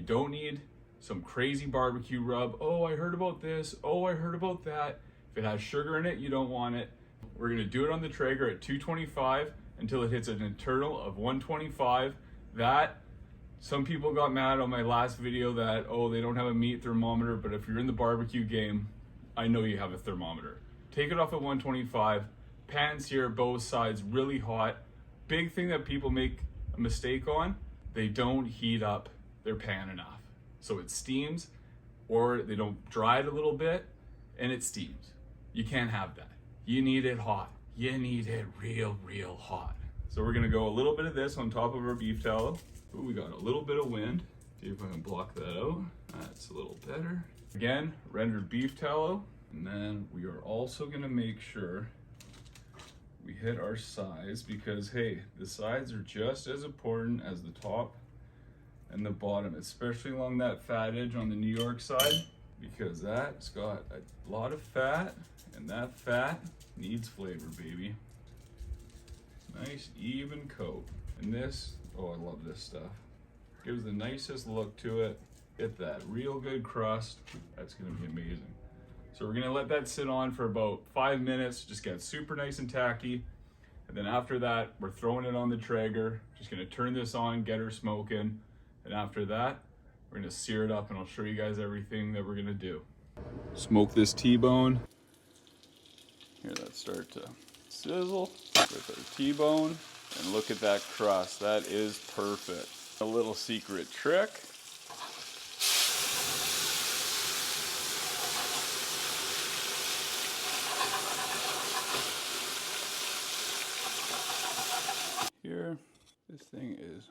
don't need some crazy barbecue rub. Oh, I heard about this. Oh, I heard about that. If it has sugar in it, you don't want it. We're gonna do it on the Traeger at 225 until it hits an internal of 125. That, some people got mad on my last video that, oh, they don't have a meat thermometer, but if you're in the barbecue game, I know you have a thermometer. Take it off at 125, pan sear both sides really hot. Big thing that people make a mistake on, they don't heat up their pan enough. So it steams, or they don't dry it a little bit and it steams. You can't have that. You need it hot. You need it real, real hot. So we're gonna go a little bit of this on top of our beef tallow. Ooh, we got a little bit of wind. See if I can block that out. That's a little better. Again, rendered beef tallow. And then we are also gonna make sure we hit our sides, because hey, the sides are just as important as the top and the bottom, especially along that fat edge on the New York side, because that's got a lot of fat, and that fat needs flavor, baby. Nice even coat. And this, oh, I love this stuff. Gives the nicest look to it. Get that real good crust. That's gonna be amazing. So we're gonna let that sit on for about 5 minutes, just get super nice and tacky. And then after that, we're throwing it on the Traeger. Just gonna turn this on, get her smoking. And after that, we're gonna sear it up, and I'll show you guys everything that we're gonna do. Smoke this T-bone. Hear that start to sizzle with our T-bone. And look at that crust, that is perfect. A little secret trick. Here, this thing is